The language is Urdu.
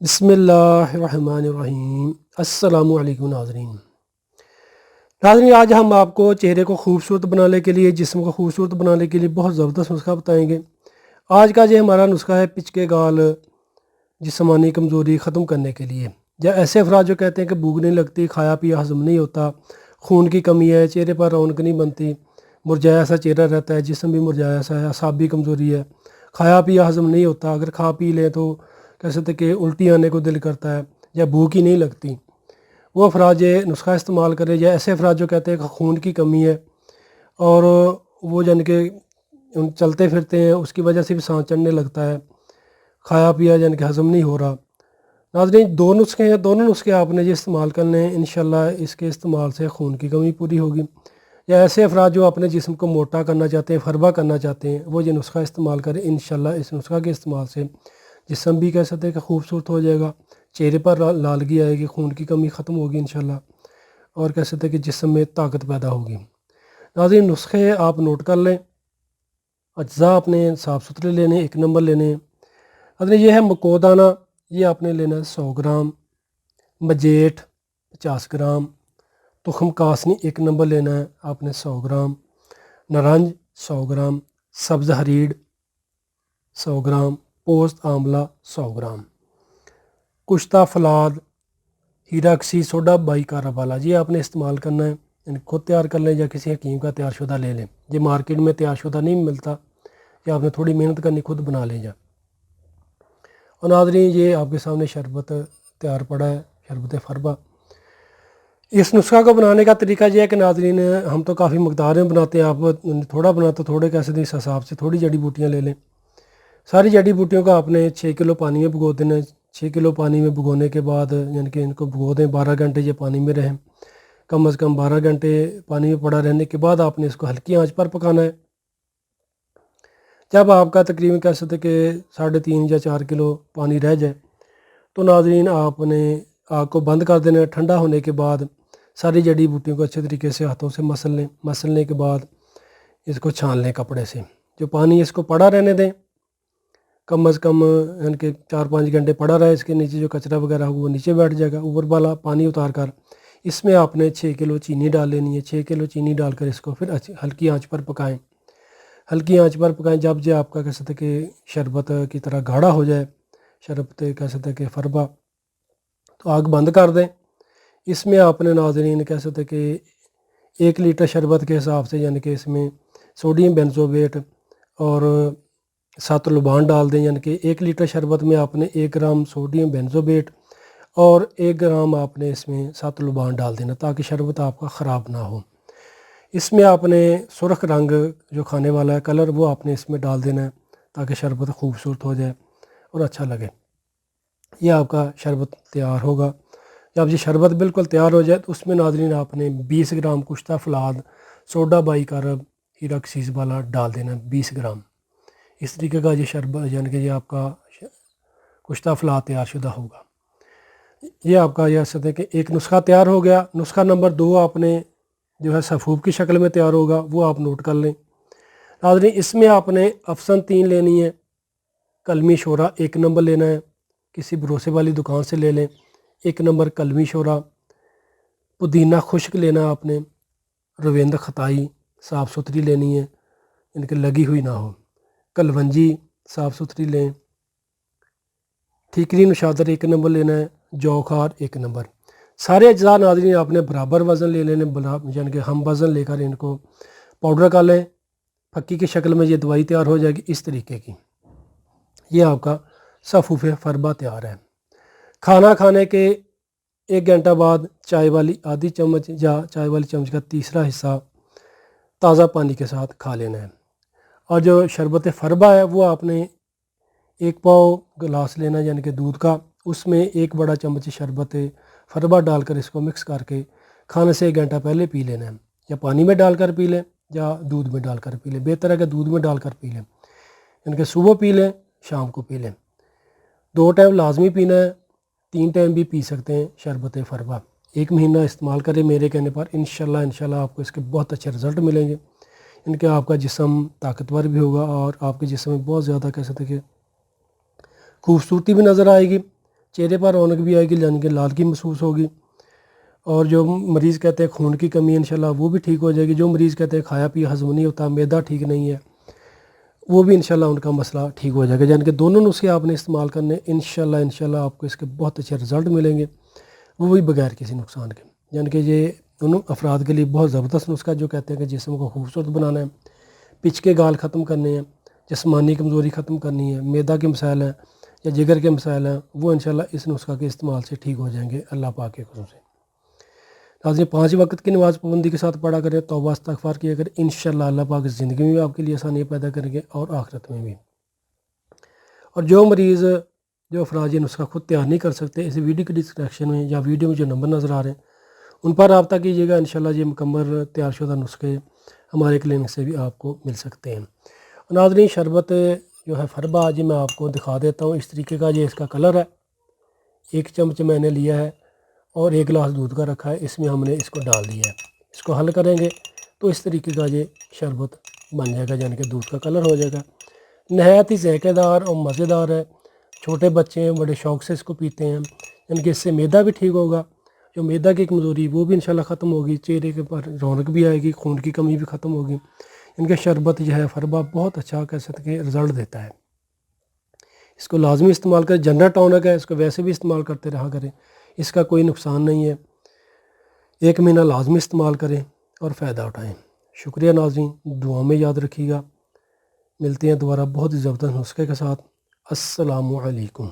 بسم اللہ الرحمن الرحیم۔ السلام علیکم ناظرین۔ آج ہم آپ کو چہرے کو خوبصورت بنانے کے لیے، جسم کو خوبصورت بنانے کے لیے بہت زبردست نسخہ بتائیں گے۔ آج کا جو ہمارا نسخہ ہے پچ کے گال جسمانی کمزوری ختم کرنے کے لیے، یا ایسے افراد جو کہتے ہیں کہ بھوک نہیں لگتی، کھایا پیا ہضم نہیں ہوتا، خون کی کمی ہے، چہرے پر رونق نہیں بنتی، مرجھایا سا چہرہ رہتا ہے، جسم بھی مرجھایا سا ہے، اعصابی کمزوری ہے، کھایا پیا ہضم نہیں ہوتا، اگر کھا پی لیں تو کہہ سکتے کہ الٹی آنے کو دل کرتا ہے، یا بھوک ہی نہیں لگتی، وہ افراد یہ نسخہ استعمال کریں۔ یا ایسے افراد جو کہتے ہیں کہ خون کی کمی ہے اور وہ یعنی کہ چلتے پھرتے ہیں، اس کی وجہ سے بھی سانس چڑھنے لگتا ہے، کھایا پیا یعنی کہ ہضم نہیں ہو رہا۔ ناظرین، دو نسخے ہیں، دونوں نسخے آپ نے یہ استعمال کرنے ہیں، انشاءاللہ اس کے استعمال سے خون کی کمی پوری ہوگی۔ یا ایسے افراد جو اپنے جسم کو موٹا کرنا چاہتے ہیں، فربا کرنا چاہتے ہیں، وہ یہ نسخہ استعمال کریں۔ انشاءاللہ اس نسخہ کے استعمال سے جسم بھی کہہ سکتے ہیں کہ خوبصورت ہو جائے گا، چہرے پر لالگی آئے گی، خون کی کمی ختم ہوگی انشاءاللہ، اور کہہ سکتے ہیں کہ جسم میں طاقت پیدا ہوگی۔ ناظرین، نسخے آپ نوٹ کر لیں۔ اجزاء اپنے صاف ستھرے لینے، 1 نمبر لینے ہیں۔ ناظرین، یہ ہے مکودانہ، یہ آپ نے لینا ہے 100 گرام، مجیٹ 50 گرام، تخم کاسنی 1 نمبر لینا ہے آپ نے 100 گرام، نارنج 100 گرام، سبز ہریڑ 100 گرام، پوست آملہ 100 گرام، کشتہ فلاد ہیراکسی سوڈا بائی کارا والا، یہ آپ نے استعمال کرنا ہے، یعنی خود تیار کر لیں یا کسی حکیم کا تیار شدہ لے لیں، یہ مارکیٹ میں تیار شدہ نہیں ملتا، یا آپ نے تھوڑی محنت کرنی، خود بنا لیں جا۔ اور ناظرین، یہ آپ کے سامنے شربت تیار پڑا ہے، شربت فربا۔ اس نسخہ کو بنانے کا طریقہ یہ ہے کہ ناظرین، ہم تو کافی مقدار میں بناتے ہیں، آپ تھوڑا بناتے تھوڑے کیسے دیں، اس حساب سے تھوڑی جڑی بوٹیاں لے لیں۔ ساری جڑی بوٹیوں کو آپ نے 6 کلو پانی میں بھگو دینا ہے۔ 6 کلو پانی میں بھگونے کے بعد یعنی کہ ان کو بھگو دیں، 12 گھنٹے یہ پانی میں رہیں، کم از کم 12 گھنٹے پانی میں پڑا رہنے کے بعد آپ نے اس کو ہلکی آنچ پر پکانا ہے۔ جب آپ کا تقریباً کہہ سکتے کہ 3.5 یا 4 کلو پانی رہ جائے تو ناظرین آپ نے آگ کو بند کر دینا ہے۔ ٹھنڈا ہونے کے بعد ساری جڑی بوٹیوں کو اچھے طریقے سے ہاتھوں سے مسل لیں۔ مسلنے کے بعد اس کو چھان لیں کپڑے سے، جو پانی اس کو پڑا رہنے دیں، کم از کم یعنی کہ 4-5 گھنٹے پڑا رہا ہے، اس کے نیچے جو کچرا وغیرہ ہو وہ نیچے بیٹھ جائے گا۔ اوپر والا پانی اتار کر اس میں آپ نے 6 کلو چینی ڈال لینی ہے۔ 6 کلو چینی ڈال کر اس کو پھر ہلکی آنچ پر پکائیں، ہلکی آنچ پر پکائیں۔ جب جو آپ کا کہہ سکتے کہ شربت کی طرح گاڑھا ہو جائے، شربت کہہ سکتے کہ فربا، تو آگ بند کر دیں۔ اس میں آپ نے ناظرین کہہ سکتے کہ 1 لیٹر شربت کے حساب سے یعنی کہ اس میں سوڈیم بینزویٹ اور 7 لبان ڈال دیں، یعنی کہ 1 لیٹر شربت میں آپ نے 1 گرام سوڈیم بینزویٹ اور 1 گرام آپ نے اس میں 7 لبان ڈال دینا، تاکہ شربت آپ کا خراب نہ ہو۔ اس میں آپ نے سرخ رنگ جو کھانے والا ہے کلر، وہ آپ نے اس میں ڈال دینا ہے، تاکہ شربت خوبصورت ہو جائے اور اچھا لگے۔ یہ آپ کا شربت تیار ہوگا۔ جب یہ شربت بالکل تیار ہو جائے تو اس میں ناظرین آپ نے 20 گرام کشتہ فلاد سوڈا بائی کارب ہیراکسیز والا ڈال دینا ہے، 20 گرام۔ اس طریقے کا یہ شربت یعنی کہ یہ آپ کا کشتہ فلاد تیار شدہ ہوگا۔ یہ آپ کا یہ سکتے کہ ایک نسخہ تیار ہو گیا۔ نسخہ نمبر 2 آپ نے جو ہے سفوف کی شکل میں تیار ہوگا، وہ آپ نوٹ کر لیں۔ ناظرین، اس میں آپ نے افسن 3 لینی ہے، کلمی شورا 1 نمبر لینا ہے، کسی بھروسے والی دکان سے لے لیں، 1 نمبر کلمی شورا۔ پودینہ خشک لینا آپ نے، رویند خطائی صاف ستھری لینی ہے، ان کے لگی ہوئی نہ ہو، کلونجی صاف ستھری لیں، ٹھیکری نشادر 1 نمبر لینا ہے، جو خار 1 نمبر۔ سارے اجزاء ناظرین آپ نے برابر وزن لے لینے، یعنی کہ ہم وزن لے کر ان کو پاؤڈر کر لیں۔ پھکی کی شکل میں یہ دوائی تیار ہو جائے گی اس طریقے کی۔ یہ آپ کا سفوف فربا تیار ہے۔ کھانا کھانے کے 1 گھنٹہ بعد چائے والی آدھی چمچ یا چائے والی چمچ کا تیسرا حصہ تازہ پانی کے ساتھ کھا لینا ہے۔ اور جو شربت فربا ہے وہ آپ نے 1 پاؤ گلاس لینا، یعنی کہ دودھ کا، اس میں 1 بڑا چمچ شربت فربا ڈال کر اس کو مکس کر کے کھانے سے 1 گھنٹہ پہلے پی لینا ہے، یا پانی میں ڈال کر پی لیں یا دودھ میں ڈال کر پی لیں۔ بہتر ہے کہ دودھ میں ڈال کر پی لیں، یعنی کہ صبح پی لیں، شام کو پی لیں، 2 ٹائم لازمی پینا ہے، 3 ٹائم بھی پی سکتے ہیں شربت فربا۔ 1 مہینہ استعمال کریں میرے کہنے پر، انشاءاللہ آپ کو اس کے بہت اچھے رزلٹ ملیں گے۔ ان کے آپ کا جسم طاقتور بھی ہوگا اور آپ کے جسم میں بہت زیادہ کہہ سکتے کہ خوبصورتی بھی نظر آئے گی، چہرے پر رونق بھی آئے گی، یعنی کہ لالگی محسوس ہوگی۔ اور جو مریض کہتے ہیں خون کی کمی ہے انشاءاللہ وہ بھی ٹھیک ہو جائے گی، جو مریض کہتے ہیں کھایا پیا ہضم نہیں ہوتا، معدہ ٹھیک نہیں ہے، وہ بھی انشاءاللہ ان کا مسئلہ ٹھیک ہو جائے گا۔ یعنی کہ دونوں نسخے آپ نے استعمال کرنے، انشاءاللہ آپ کو اس کے بہت اچھے رزلٹ ملیں گے، وہ بھی بغیر کسی نقصان کے۔ یعنی کہ یہ دونوں افراد کے لیے بہت زبردست نسخہ، جو کہتے ہیں کہ جسم کو خوبصورت بنانا ہے، پچ کے گال ختم کرنے ہیں، جسمانی کمزوری ختم کرنی ہے، معدہ کے مسائل ہیں یا جگر کے مسائل ہیں، وہ انشاءاللہ اس نسخہ کے استعمال سے ٹھیک ہو جائیں گے اللہ پاک کے کرم سے۔ ناظرین 5 وقت کی نماز پابندی کے ساتھ پڑھا کریں، توبہ استغفار کیا کریں، انشاءاللہ اللہ پاک زندگی میں بھی آپ کے لیے آسانیاں پیدا کریں گے اور آخرت میں بھی۔ اور جو مریض جو افراد یہ نسخہ خود تیار نہیں کر سکتے، اس ویڈیو کی ڈسکرپشن میں یا ویڈیو میں جو نمبر نظر آ رہے ہیں ان پر رابطہ کیجیے گا، انشاءاللہ یہ مکمل تیار شدہ نسخے ہمارے کلینک سے بھی آپ کو مل سکتے ہیں۔ اور ناظرین شربت جو ہے فربا جی میں آپ کو دکھا دیتا ہوں، اس طریقے کا یہ اس کا کلر ہے۔ 1 چمچ میں نے لیا ہے اور 1 گلاس دودھ کا رکھا ہے، اس میں ہم نے اس کو ڈال دیا ہے۔ اس کو حل کریں گے تو اس طریقے کا یہ شربت بن جائے گا، یعنی کہ دودھ کا کلر ہو جائے گا۔ نہایت ہی ذائقہ دار اور مزیدار ہے، چھوٹے بچے ہیں بڑے شوق سے اس کو پیتے ہیں، یعنی کہ اس سے معدہ بھی ٹھیک ہوگا، جو معدہ کی کمزوری وہ بھی انشاءاللہ ختم ہوگی، چہرے کے پر رونق بھی آئے گی، خون کی کمی بھی ختم ہوگی۔ ان کے شربت جو ہے فربا بہت اچھا کہہ سکتے ہیں رزلٹ دیتا ہے۔ اس کو لازمی استعمال کریں، جنرل ٹونک ہے، اس کو ویسے بھی استعمال کرتے رہا کریں، اس کا کوئی نقصان نہیں ہے۔ 1 مہینہ لازمی استعمال کریں اور فائدہ اٹھائیں۔ شکریہ ناظرین، دعا میں یاد رکھیے گا۔ ملتے ہیں دوبارہ بہت ہی زبردست نسخے کے ساتھ۔ السلام علیکم۔